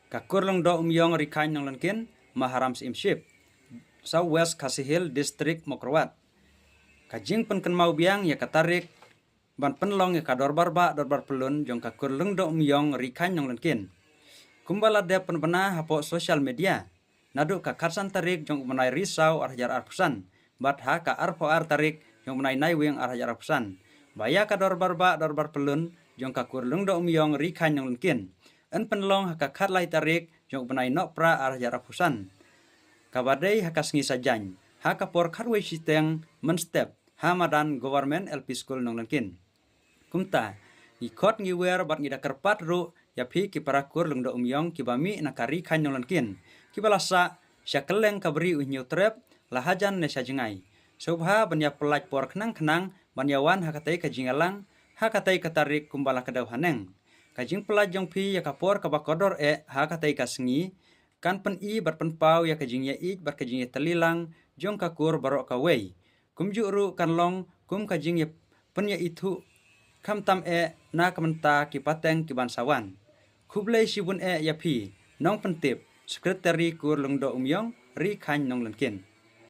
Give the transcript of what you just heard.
Kakur long do umyong rikain nong lenkin maharam simship. South West Kasihil District Mokrowat. Kajing penken mau biang ya katarik ban penlong ya kador barba dorbar pelun jong kakur long do umyong rikain nong lenkin. Kumbala de penpena hapo sosial media. Nadu kakarsan tarik jong menai risau arhajar arpusan. Bat ha ka arpo ar tarik jong menai naiwing arhajar arpusan. Baya kador barba dorbar pelun jong kakur long do umyong rikain nong lenkin. En penlong haka katlai tarik jong benai nok pra arah jarak pusan. Kabadai haka sengi sajany. Haka por karwe siteng menstep hamadan government LP school nong lenkin. Kumta ikot ngiwer bat ngida kerpat ru yapi kiparakur lung do umyong kibami nakari kain nong lenkin. Kibalasa syakeleng kabri uhnyu trep lahajan nesya jengai. Subha banya pelaj por kenang-kenang banyawan hakatai kajingalang hakatai katarik kumbala kedau haneng. Kajing pelajong pi ya kapor kabakodor ha katai kasengi kan pen i bar pen pau ya kajing ya i bar kajing ya telilang jong kakur barok kawei kum juru kan long kum kajing ya pen ya itu kam tam na kamenta kipateng kibansawan kublai sibun ya pi nong pentip sekretari kur lungdo umyong ri khan nong lenkin.